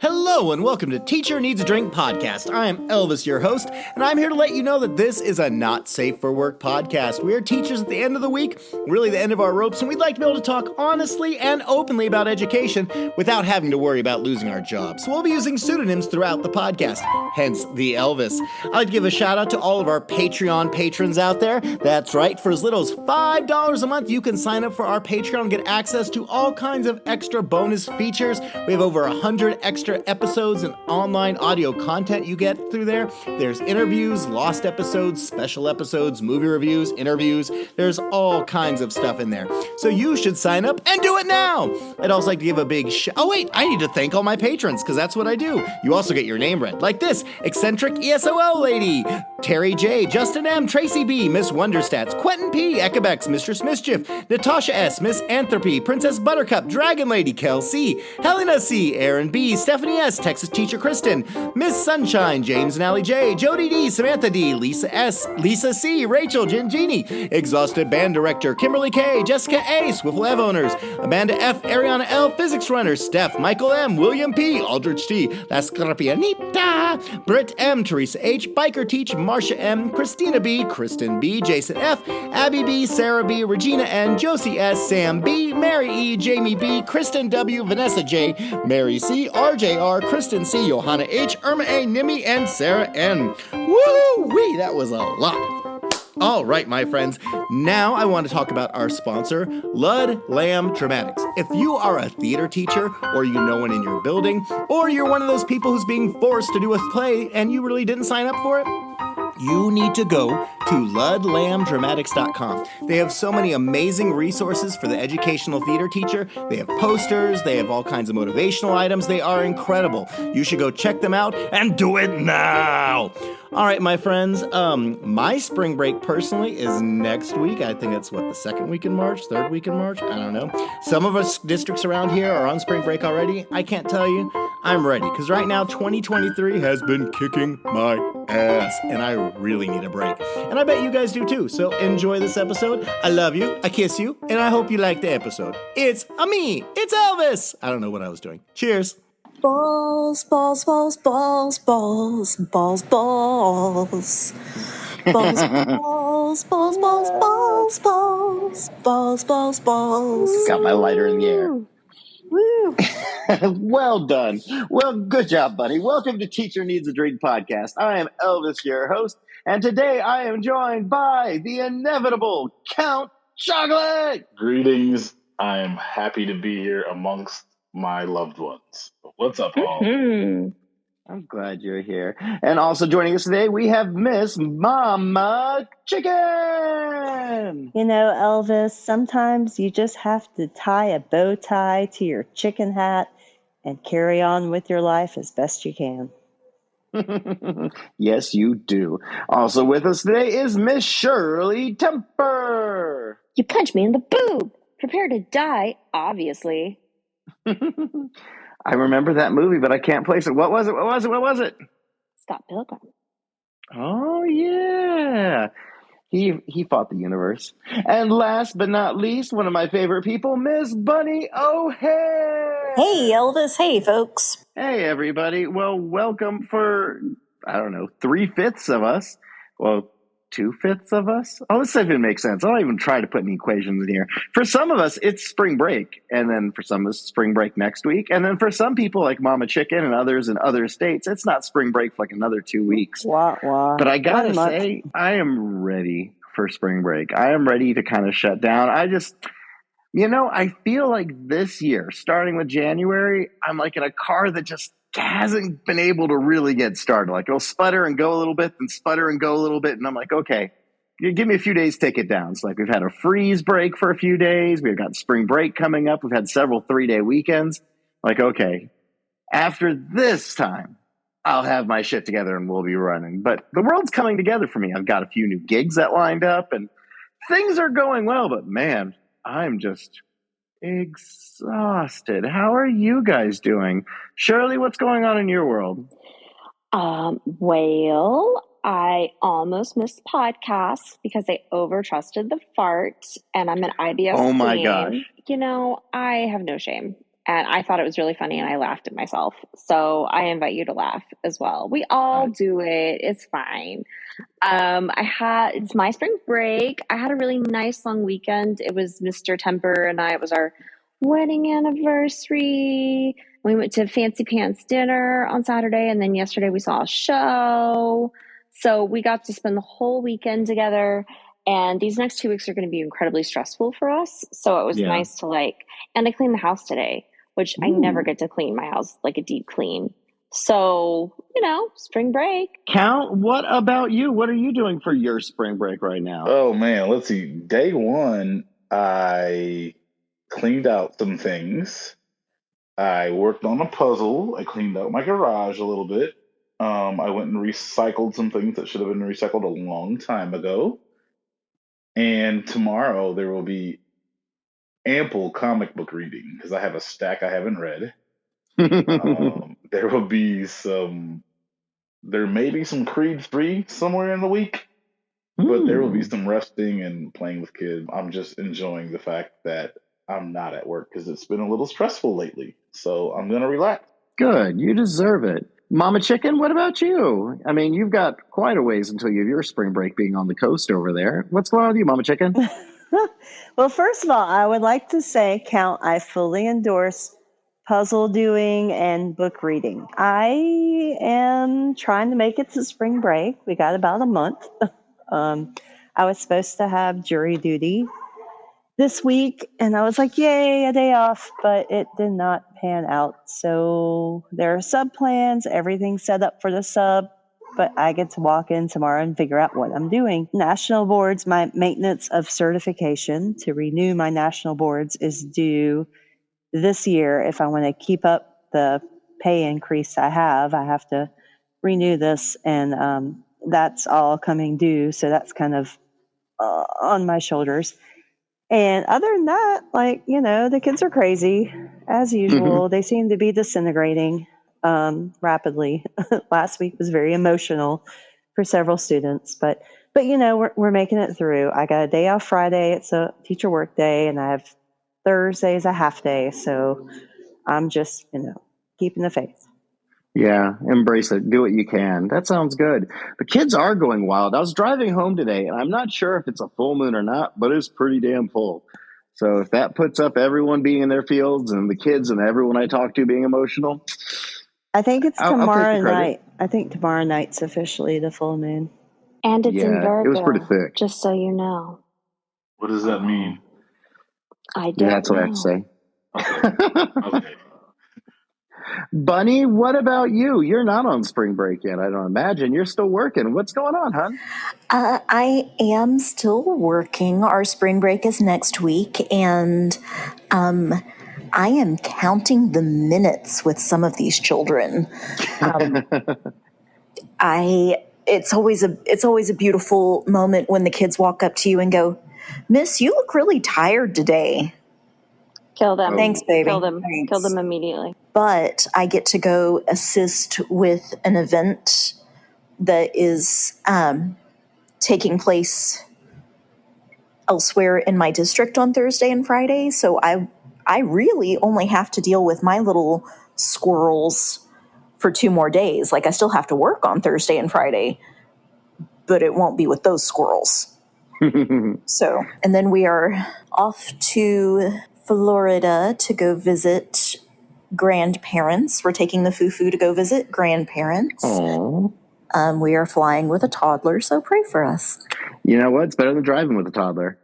Hello and welcome to Teacher Needs a Drink podcast. I am Elvis, your host, and I'm here to let you know that this is a not safe for work podcast. We are teachers at the end of the week, really the end of our ropes, and we'd like to be able to talk honestly and openly about education without having to worry about losing our jobs. So we'll be using pseudonyms throughout the podcast, hence the Elvis. I'd like to give a shout out to all of our Patreon patrons out there. That's right, for as little as $5 a month, you can sign up for our Patreon and get access to all kinds of extra bonus features. We have over 100 extra episodes and online audio content you get through there. There's interviews, lost episodes, special episodes, movie reviews, interviews. There's all kinds of stuff in there. So you should sign up and do it now. I'd also like to give a big I need to thank all my patrons because that's what I do. You also get your name read, like this: Eccentric ESOL Lady, Terry J, Justin M, Tracy B, Miss Wonderstats, Quentin P, Ekebex, Mistress Mischief, Natasha S, Miss Anthropy, Princess Buttercup, Dragon Lady, Kel C, Helena C, Aaron B, Stephanie S, Texas Teacher Kristen, Miss Sunshine, James and Allie J, Jody D, Samantha D, Lisa S, Lisa C, Rachel, Gingini, Exhausted Band Director, Kimberly K, Jessica A, Swiffle Ev Owners, Amanda F, Ariana L, Physics Runner, Steph, Michael M, William P, Aldrich T, La Scorpianita, Britt M, Teresa H, Biker Teach, Marsha M, Christina B, Kristen B, Jason F, Abby B, Sarah B, Regina N, Josie S, Sam B, Mary E, Jamie B, Kristen W, Vanessa J, Mary C, RJR, Kristen C, Johanna H, Irma A, Nimi, and Sarah N. Woo-wee, that was a lot. All right, my friends, now I want to talk about our sponsor, Lud Lamb Dramatics. If you are a theater teacher, or you know one in your building, or you're one of those people who's being forced to do a play and you really didn't sign up for it, you need to go to ludlambdramatics.com. They have so many amazing resources for the educational theater teacher. They have posters, they have all kinds of motivational items. They are incredible. You should go check them out and do it now. All right, my friends, my spring break personally is next week. I think it's the second week in March, third week in March? I don't know. Some of us districts around here are on spring break already. I can't tell you. I'm ready, because right now 2023 has been kicking my ass, and I really need a break. And I bet you guys do too, so enjoy this episode. I love you, I kiss you, and I hope you like the episode. It's me, it's Elvis. I don't know what I was doing. Cheers. Balls, balls, balls, balls, balls, balls, balls. Balls, balls, balls, balls, balls, balls, balls, balls, balls. Got my lighter in the air. Woo. Well done. Well, good job, buddy. Welcome to Teacher Needs a Drink podcast. I am Elvis, your host, and today I am joined by the inevitable Count Chocolate. Greetings. I am happy to be here amongst my loved ones. What's up, all? Mm-hmm. I'm glad you're here. And also joining us today, we have Miss Mama Chicken. You know, Elvis, sometimes you just have to tie a bow tie to your chicken hat and carry on with your life as best you can. Yes, you do. Also with us today is Miss Shirley Temper. You punched me in the boob. Prepare to die, obviously. I remember that movie, but I can't place it. What was it? Scott Pilgrim. Oh, yeah. He fought the universe. And last but not least, one of my favorite people, Miss Bunny O'Hare. Hey, Elvis. Hey, folks. Hey, everybody. Well, welcome for, 3/5 of us. Well, 2/5 of us. Oh, this even makes sense. I don't even try to put any equations in here. For some of us, it's spring break. And then for some of us, spring break next week. And then for some people like Mama Chicken and others in other states, it's not spring break for like another 2 weeks. Wah, wah. But I gotta say, I am ready for spring break. I am ready to kind of shut down. I feel like this year, starting with January, I'm like in a car that just hasn't been able to really get started. Like it'll sputter and go a little bit, then sputter and go a little bit. And I'm like, okay, give me a few days to take it down. So like we've had a freeze break for a few days. We've got spring break coming up. We've had several 3-day weekends. Like, okay, after this time, I'll have my shit together and we'll be running. But the world's coming together for me. I've got a few new gigs that lined up and things are going well. But man, I'm just exhausted. How are you guys doing? Shirley, what's going on in your world? Well, I almost missed podcasts because I overtrusted the fart, and I'm an IBS Oh my queen. gosh. You know, I have no shame. And I thought it was really funny and I laughed at myself. So I invite you to laugh as well. We all do it. It's fine. It's my spring break. I had a really nice long weekend. It was Mr. Temper and it was our wedding anniversary. We went to Fancy Pants dinner on Saturday, and then yesterday we saw a show. So we got to spend the whole weekend together. And these next 2 weeks are going to be incredibly stressful for us. So it was nice to and I cleaned the house today, which I never get to clean my house, like a deep clean. So, spring break. Count, what about you? What are you doing for your spring break right now? Oh man, let's see. Day one, I cleaned out some things. I worked on a puzzle. I cleaned out my garage a little bit. I went and recycled some things that should have been recycled a long time ago. And tomorrow there will be ample comic book reading because I have a stack I haven't read. There will be there may be some Creed 3 somewhere in the week, but there will be some resting and playing with kids. I'm just enjoying the fact that I'm not at work because it's been a little stressful lately. So I'm going to relax. Good. You deserve it. Mama Chicken, what about you? I mean, you've got quite a ways until you have your spring break being on the coast over there. What's going on with you, Mama Chicken? Well, first of all, I would like to say, Count, I fully endorse puzzle doing and book reading. I am trying to make it to spring break. We got about a month. I was supposed to have jury duty this week, and I was like, yay, a day off, but it did not pan out. So there are sub plans, everything's set up for the sub, but I get to walk in tomorrow and figure out what I'm doing. National boards, my maintenance of certification to renew my national boards is due this year. If I want to keep up the pay increase I have to renew this, and that's all coming due. So that's kind of on my shoulders. And other than that, the kids are crazy as usual. They seem to be disintegrating rapidly. Last week was very emotional for several students, but we're making it through. I got a day off Friday. It's a teacher work day, and I have Thursday is a half day. So I'm just, keeping the faith. Yeah, embrace it. Do what you can. That sounds good. But kids are going wild. I was driving home today, and I'm not sure if it's a full moon or not, but it's pretty damn full. So if that puts up everyone being in their fields and the kids and everyone I talk to being emotional, I think it's I'll take tomorrow the credit. night. I think tomorrow night's officially the full moon. And it's in Virgo. It was pretty thick. Just so you know. What does that mean? I don't know. That's what I have to say. Okay. Bunny, what about you? You're not on spring break yet, I don't imagine. You're still working. What's going on, hon? I am still working. Our spring break is next week, and I am counting the minutes with some of these children. It's always a beautiful moment when the kids walk up to you and go, "Miss, you look really tired today." Kill them. Thanks, baby. Kill them. Thanks. Kill them immediately. But I get to go assist with an event that is taking place elsewhere in my district on Thursday and Friday. So I really only have to deal with my little squirrels for 2 more days. I still have to work on Thursday and Friday, but it won't be with those squirrels. So, and then we are off to Florida to go visit grandparents. We're taking the foo-foo to go visit grandparents. Aww. We are flying with a toddler, so pray for us. You know what? It's better than driving with a toddler.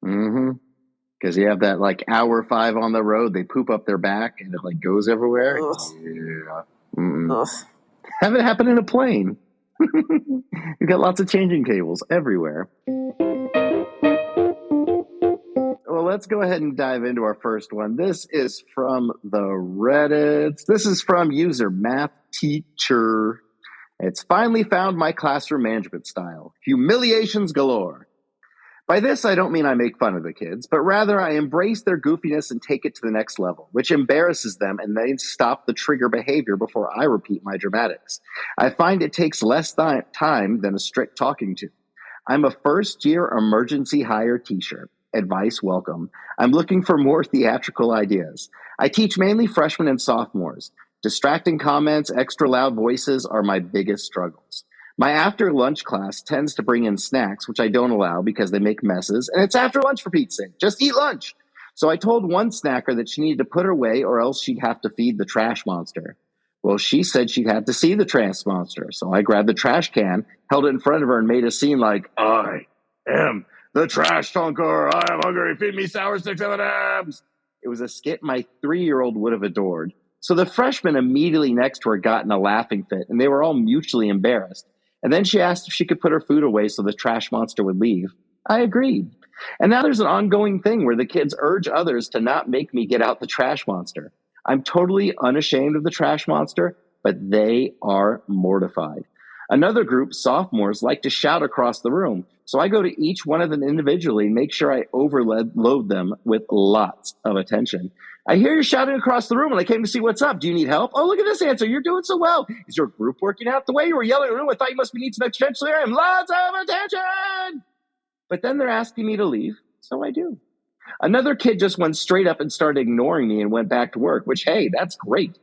Because you have that hour 5 on the road, they poop up their back and it goes everywhere. Ugh. Yeah. Ugh. Have it happen in a plane. You've got lots of changing tables everywhere. Well, let's go ahead and dive into our first one. This is from the Reddits. This is from user Math Teacher. It's finally found my classroom management style. Humiliations galore. By this, I don't mean I make fun of the kids, but rather I embrace their goofiness and take it to the next level, which embarrasses them and then stop the trigger behavior before I repeat my dramatics. I find it takes less time than a strict talking to. I'm a first-year emergency hire teacher, advice welcome. I'm looking for more theatrical ideas. I teach mainly freshmen and sophomores. Distracting comments, extra loud voices are my biggest struggles. My after lunch class tends to bring in snacks, which I don't allow because they make messes, and it's after lunch for Pete's sake. Just eat lunch. So I told one snacker that she needed to put her away or else she'd have to feed the trash monster. Well, she said she'd have to see the trash monster. So I grabbed the trash can, held it in front of her, and made a scene like, I am the trash tonker. I am hungry. Feed me sour sticks M&Ms. It was a skit my 3-year-old would have adored. So the freshman immediately next to her got in a laughing fit, and they were all mutually embarrassed. And then she asked if she could put her food away so the trash monster would leave. I agreed. And now there's an ongoing thing where the kids urge others to not make me get out the trash monster. I'm totally unashamed of the trash monster, but they are mortified. Another group, sophomores, like to shout across the room. So I go to each one of them individually and make sure I overload them with lots of attention. I hear you shouting across the room and I came to see what's up. Do you need help? Oh, look at this answer. You're doing so well. Is your group working out? The way you were yelling in the room, I thought you must be needing some extra attention. I am lots of attention. But then they're asking me to leave, so I do. Another kid just went straight up and started ignoring me and went back to work, which, hey, that's great.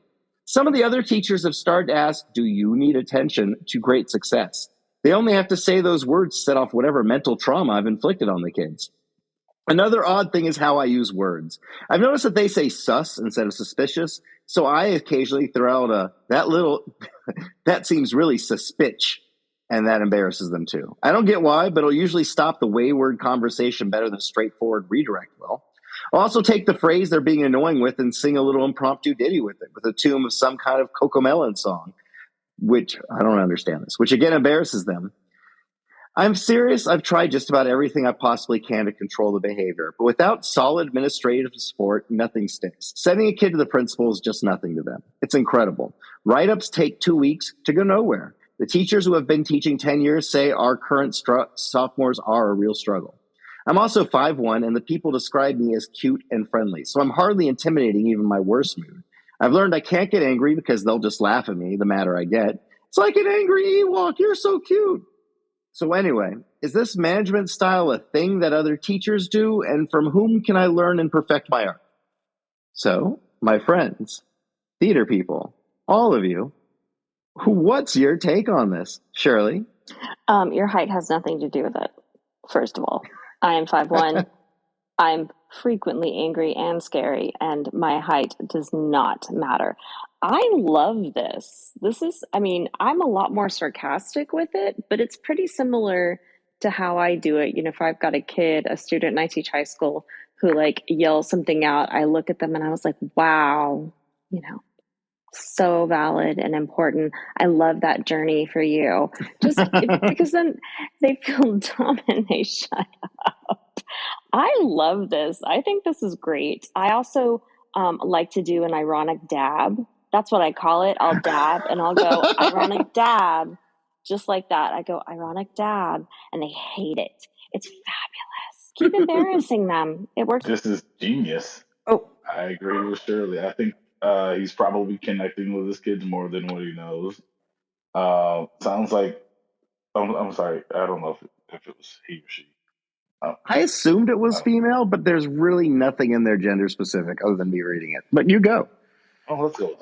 Some of the other teachers have started to ask, do you need attention to great success? They only have to say those words to set off whatever mental trauma I've inflicted on the kids. Another odd thing is how I use words. I've noticed that they say sus instead of suspicious, so I occasionally throw out that seems really suspicious, and that embarrasses them too. I don't get why, but it'll usually stop the wayward conversation better than a straightforward redirect will. I'll also take the phrase they're being annoying with and sing a little impromptu ditty with it, with a tune of some kind of Cocomelon song, which I don't understand this, which again embarrasses them. I'm serious. I've tried just about everything I possibly can to control the behavior, but without solid administrative support, nothing sticks. Sending a kid to the principal is just nothing to them. It's incredible. Write-ups take 2 weeks to go nowhere. The teachers who have been teaching 10 years say our current sophomores are a real struggle. I'm also 5'1", and the people describe me as cute and friendly, so I'm hardly intimidating even my worst mood. I've learned I can't get angry because they'll just laugh at me the madder I get. It's like an angry Ewok. You're so cute. So anyway, is this management style a thing that other teachers do, and from whom can I learn and perfect my art? So, my friends, theater people, all of you, what's your take on this, Shirley? Your height has nothing to do with it, first of all. I am 5'1". I'm frequently angry and scary, and my height does not matter. I love this. I'm a lot more sarcastic with it, but it's pretty similar to how I do it. If I've got a student, and I teach high school, who yells something out, I look at them and I was like, wow, so valid and important. I love that journey for you. Because then they feel dumb and they shut up. I love this. I think this is great. I also like to do an ironic dab. That's what I call it. I'll dab and I'll go ironic dab. Just like that. I go ironic dab and they hate it. It's fabulous. Keep embarrassing them. It works. This is genius. Oh, I agree with Shirley. I think he's probably connecting with his kids more than what he knows. Sounds like I'm sorry. I don't know if it was he or she. I assumed it was female, but there's really nothing in there gender specific other than me reading it. But you go. Oh, let's go.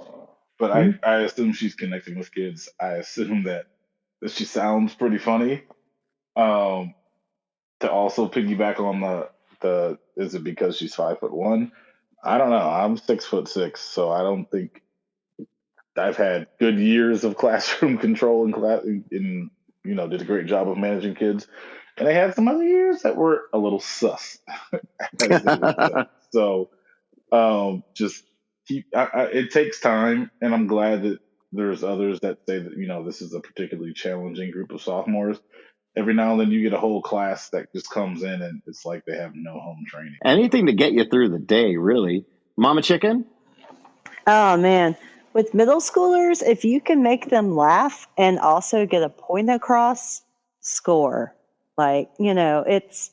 But I assume she's connecting with kids. I assume that she sounds pretty funny. To also piggyback on the is it because she's 5'1"? I don't know. I'm 6'6", so I don't think I've had good years of classroom control and did a great job of managing kids. And I had some other years that were a little sus. So just it takes time, and I'm glad that there's others that say that this is a particularly challenging group of sophomores. Every now and then you get a whole class that just comes in and it's like they have no home training. Anything to get you through the day, really. Mama Chicken? oh man. With middle schoolers, if you can make them laugh and also get a point across, score. It's,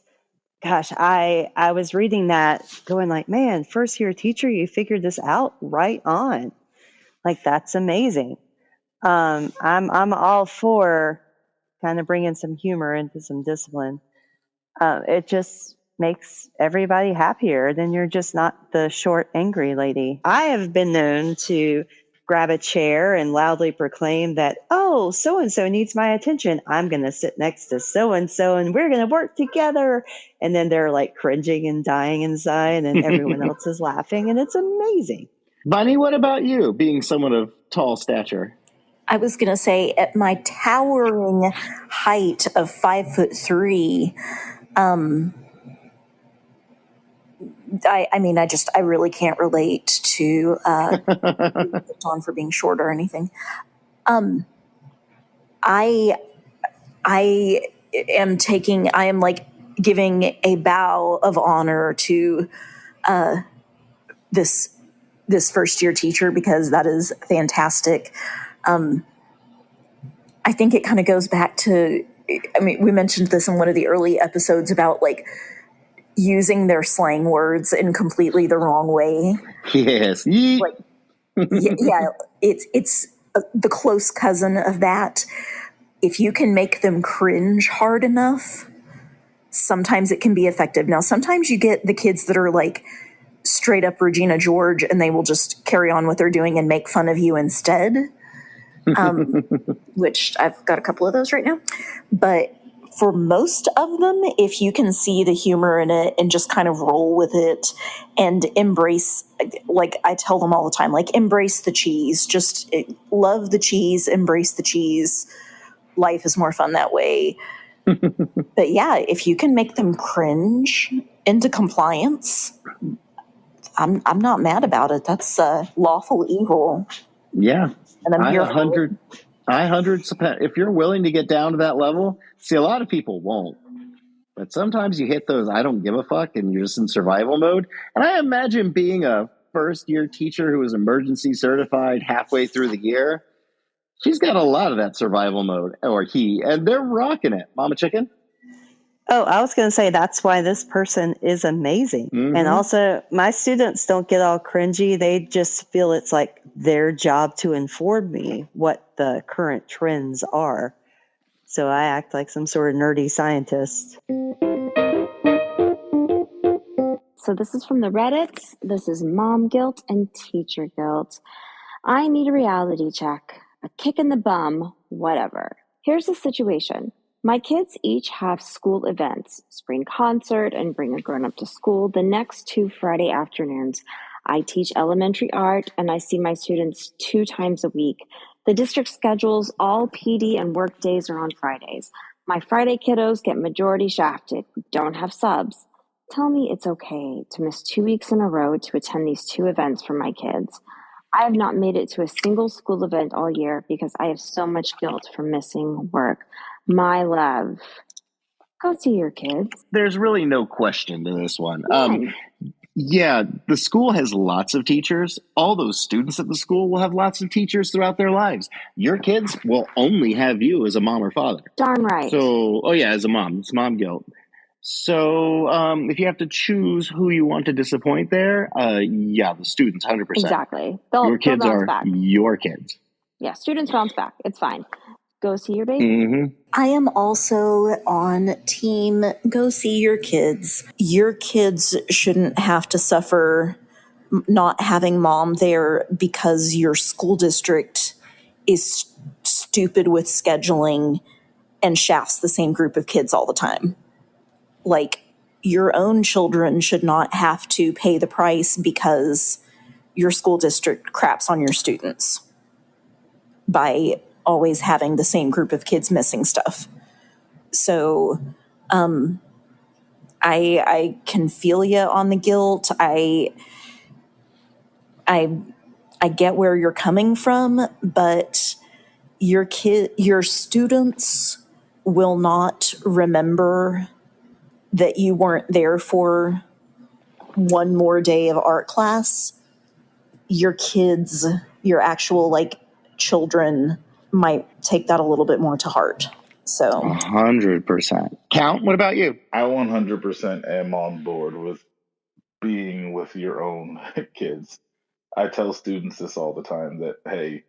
gosh, I was reading that going like, man, first year teacher, you figured this out right on. That's amazing. I'm all for kind of bringing some humor into some discipline. It just makes everybody happier. Then you're just not the short, angry lady. I have been known to grab a chair and loudly proclaim that, oh, so-and-so needs my attention. I'm going to sit next to so-and-so and we're going to work together. And then they're like cringing and dying inside and everyone else is laughing. And it's amazing. Bunny, what about you, being someone of tall stature? I was going to say, at my towering height of 5'3", I really can't relate to Dawn for being short or anything. I am like giving a bow of honor to this first year teacher, because that is fantastic. I think it kind of goes back to, we mentioned this in one of the early episodes about like using their slang words in completely the wrong way. Yes. Like, yeah, it's the close cousin of that. If you can make them cringe hard enough, sometimes it can be effective. Now, sometimes you get the kids that are like straight up Regina George and they will just carry on what they're doing and make fun of you instead, which I've got a couple of those right now. But for most of them, if you can see the humor in it and just kind of roll with it and embrace, like I tell them all the time, like embrace the cheese, just love the cheese, embrace the cheese. Life is more fun that way. But yeah, if you can make them cringe into compliance, I'm not mad about it. That's lawful evil. Yeah. And I'm here for it. If you're willing to get down to that level, see, a lot of people won't. But sometimes you hit those I don't give a fuck and you're just in survival mode. And I imagine being a first year teacher who is emergency certified halfway through the year, she's got a lot of that survival mode, or he, and they're rocking it. Mama Chicken? Oh, I was going to say that's why this person is amazing. Mm-hmm. And also, my students don't get all cringy. They just feel it's like their job to inform me what the current trends are. So I act like some sort of nerdy scientist. So this is from the Reddits. This is mom guilt and teacher guilt. I need a reality check, a kick in the bum, whatever. Here's the situation. My kids each have school events, spring concert and bring a grown-up to school the next 2 Friday afternoons. I teach elementary art and I see my students 2 times a week. The district schedules all PD and work days are on Fridays. My Friday kiddos get majority shafted. We don't have subs. Tell me it's okay to miss 2 weeks in a row to attend these 2 events for my kids. I have not made it to a single school event all year because I have so much guilt for missing work. My love. Go see your kids. There's really no question to this one. None. Yeah, the school has lots of teachers. All those students at the school will have lots of teachers throughout their lives. Your kids will only have you as a mom or father. Darn right. So, as a mom, it's mom guilt. So, if you have to choose who you want to disappoint there, the students, 100%. Exactly. Your kids they'll bounce are back. your kids. Yeah, students bounce back. It's fine. Go see your baby. Mm-hmm. I am also on team go see your kids. Your kids shouldn't have to suffer not having mom there because your school district is stupid with scheduling and shafts the same group of kids all the time. Like, your own children should not have to pay the price because your school district craps on your students by always having the same group of kids missing stuff. So I can feel you on the guilt. I get where you're coming from, but your students will not remember that you weren't there for one more day of art class. Your kids, your actual children might take that a little bit more to heart. So 100%. Count, what about you? I 100% am on board with being with your own kids. I tell students this all the time that, hey,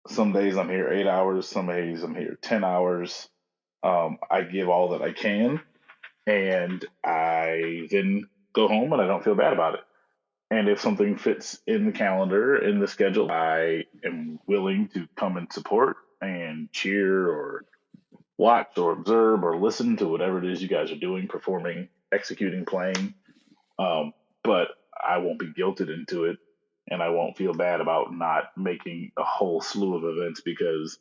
some days I'm here 8 hours, some days I'm here 10 hours. I give all that I can. and I then go home and I don't feel bad about it. And if something fits in the calendar, in the schedule, I am willing to come and support and cheer or watch or observe or listen to whatever it is you guys are doing, performing, executing, playing. But I won't be guilted into it, and I won't feel bad about not making a whole slew of events because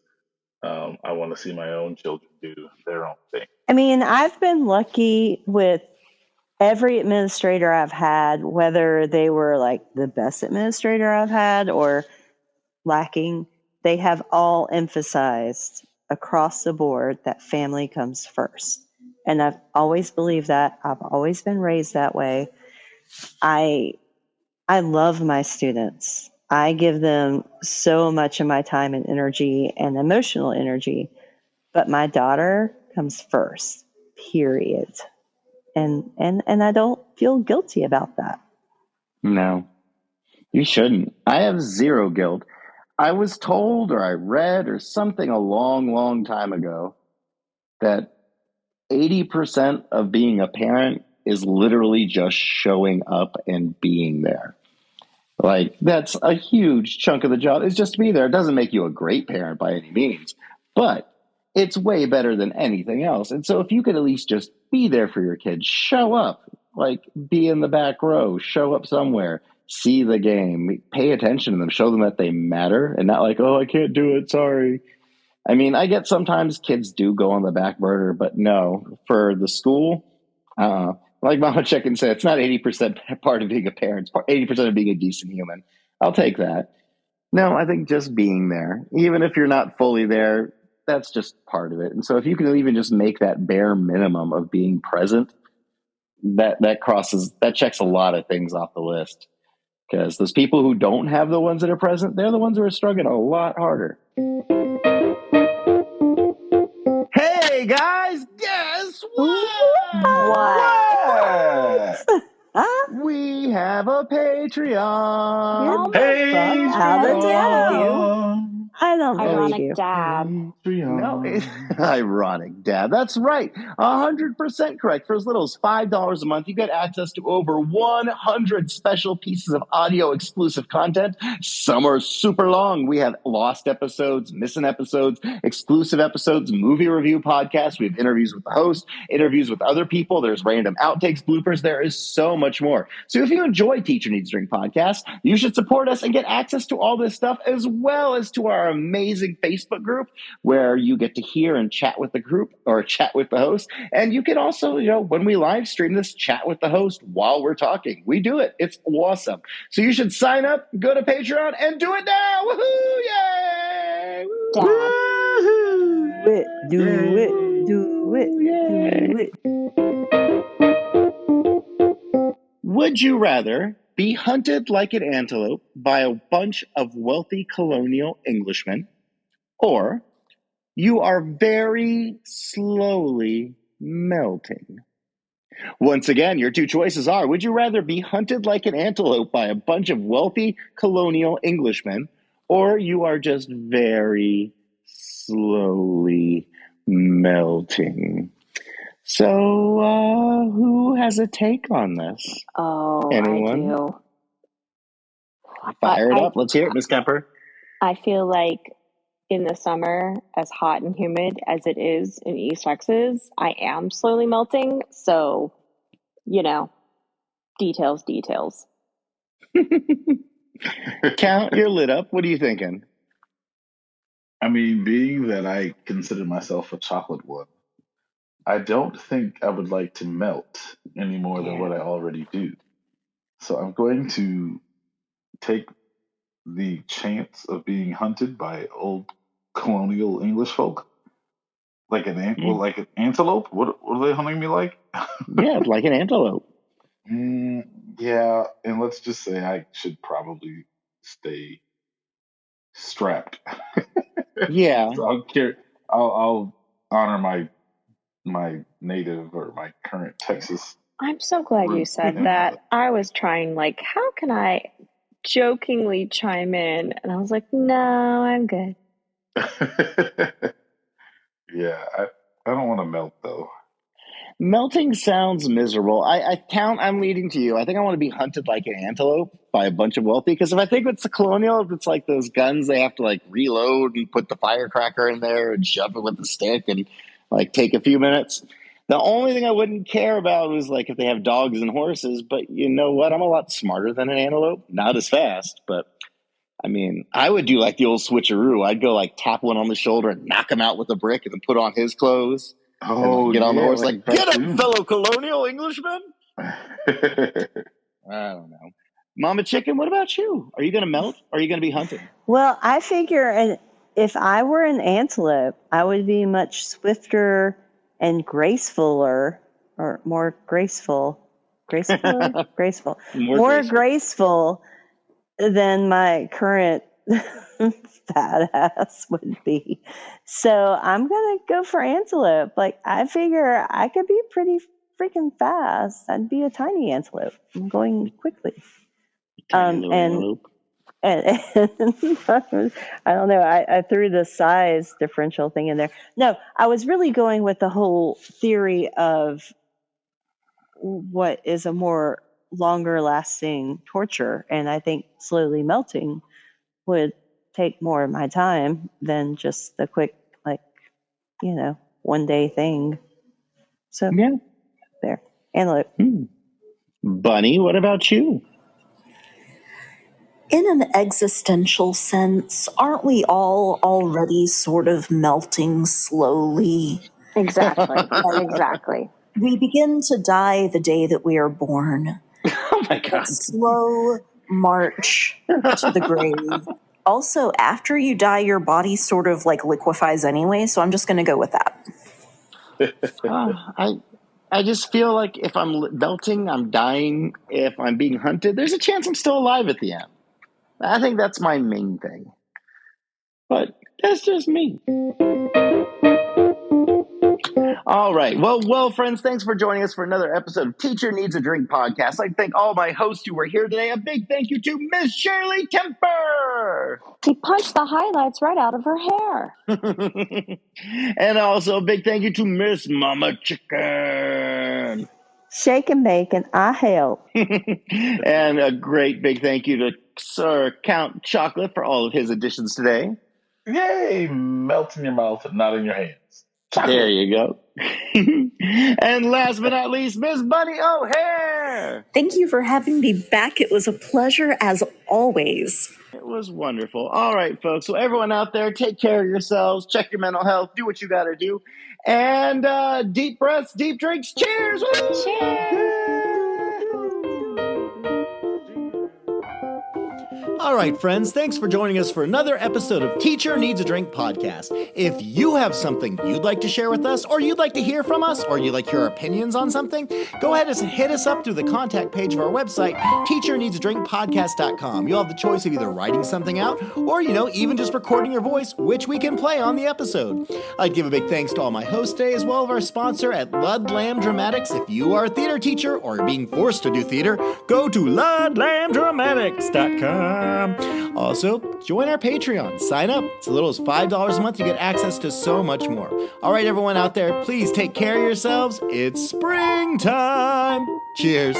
I want to see my own children do their own thing. I mean, I've been lucky with every administrator I've had, whether they were like the best administrator I've had or lacking, they have all emphasized across the board that family comes first. And I've always believed that. I've always been raised that way. I love my students. I give them so much of my time and energy and emotional energy, but my daughter comes first, period. And I don't feel guilty about that. No, you shouldn't. I have zero guilt. I was told or I read or something a long, long time ago that 80% of being a parent is literally just showing up and being there. Like, that's a huge chunk of the job, is just to be there. It doesn't make you a great parent by any means, but it's way better than anything else. And so if you could at least just be there for your kids, show up, like be in the back row, show up somewhere, see the game, pay attention to them, show them that they matter and not like, oh, I can't do it, sorry. I mean, I get sometimes kids do go on the back burner, but no, for the school, like Mama Chicken said, it's not 80% part of being a parent, it's 80% of being a decent human. I'll take that. No, I think just being there, even if you're not fully there, that's just part of it. And so if you can even just make that bare minimum of being present, that checks a lot of things off the list. Because those people who don't have the ones that are present, they're the ones who are struggling a lot harder. Hey guys, guess what? We have a Patreon. Hey, Out of Patreon. I don't believe Ironic you. dab. No, it's ironic, Dad. That's right. 100% correct. For as little as $5 a month, you get access to over 100 special pieces of audio exclusive content. Some are super long. We have lost episodes, missing episodes, exclusive episodes, movie review podcasts. We have interviews with the host, interviews with other people. There's random outtakes, bloopers. There is so much more. So if you enjoy Teacher Needs Drink podcast, you should support us and get access to all this stuff as well as to our amazing Facebook group where you get to hear and chat with the group or chat with the host. And you can also, when we live stream this, chat with the host while we're talking. We do it. It's awesome. So you should sign up, go to Patreon, and do it now. Woohoo! Yay! Dab. Do it. Would you rather be hunted like an antelope by a bunch of wealthy colonial Englishmen, or you are very slowly melting? Once again, your two choices are, would you rather be hunted like an antelope by a bunch of wealthy colonial Englishmen, or you are just very slowly melting? So, who has a take on this? Oh, Anyone? I do. Fire it up. Let's hear it, Miss Kemper. I feel like in the summer, as hot and humid as it is in East Texas, I am slowly melting. So, details. Count, you're lit up. What are you thinking? I mean, being that I consider myself a chocolate one, I don't think I would like to melt any more than what I already do. So I'm going to take the chance of being hunted by old colonial English folk, like an antelope. What are they hunting me like? Yeah, like an antelope. Yeah, and let's just say I should probably stay strapped. Yeah. So I'll honor my native or my current Texas. I'm so glad you said that. I was trying, how can I jokingly chime in? And I was like, no, I'm good. Yeah, I don't want to melt though. Melting sounds miserable. I'm leading to you. I think I want to be hunted like an antelope by a bunch of wealthy. Because if I think it's the colonial, if it's like those guns, they have to like reload and put the firecracker in there and shove it with the stick and like take a few minutes. The only thing I wouldn't care about is like if they have dogs and horses. But you know what? I'm a lot smarter than an antelope. Not as fast, but I mean, I would do like the old switcheroo. I'd go like tap one on the shoulder and knock him out with a brick and then put on his clothes. Oh, And get on the yeah, horse, like get up, raccoon. fellow colonial Englishman. I don't know. Mama Chicken, what about you? Are you going to melt? Or are you going to be hunted? Well, I figure if I were an antelope, I would be much swifter and gracefuler, or more graceful. Gracefuler? Graceful. More graceful than my current fat ass would be. So I'm going to go for antelope. Like, I figure I could be pretty freaking fast. I'd be a tiny antelope. I'm going quickly. Tiny little antelope. And I don't know. I threw the size differential thing in there. No, I was really going with the whole theory of what is a more longer lasting torture. And I think slowly melting would take more of my time than just the quick, like, 1 day thing. So yeah, there. Antelope. Bunny, what about you? In an existential sense, aren't we all already sort of melting slowly? Exactly. Exactly. We begin to die the day that we are born. Oh my God. A slow march to the grave. Also, after you die, your body sort of like liquefies anyway, so I'm just going to go with that. I just feel like if I'm melting, I'm dying. If I'm being hunted, there's a chance I'm still alive at the end. I think that's my main thing. But that's just me. All right. Well, friends, thanks for joining us for another episode of Teacher Needs a Drink podcast. I'd like to thank all my hosts who were here today. A big thank you to Miss Shirley Temper. She punched the highlights right out of her hair. And also a big thank you to Miss Mama Chicken. Shake and bake, and I help. And a great big thank you to Sir Count Chocolate for all of his additions today. Yay! Melt in your mouth and not in your hands. Chocolate. There you go. And last but not least, Miss Bunny O'Hare. Thank you for having me back. It was a pleasure as always. It was wonderful. All right, folks. So everyone out there, take care of yourselves. Check your mental health. Do what you got to do. And deep breaths, deep drinks. Cheers. Cheers. All right, friends, thanks for joining us for another episode of Teacher Needs a Drink podcast. If you have something you'd like to share with us, or you'd like to hear from us, or you'd like your opinions on something, go ahead and hit us up through the contact page of our website, teacherneedsadrinkpodcast.com. You'll have the choice of either writing something out, or, even just recording your voice, which we can play on the episode. I'd give a big thanks to all my hosts today, as well as our sponsor at Ludlam Dramatics. If you are a theater teacher or are being forced to do theater, go to ludlamdramatics.com. Also, join our Patreon. Sign up. It's as little as $5 a month. You get access to so much more. All right, everyone out there, please take care of yourselves. It's springtime. Cheers.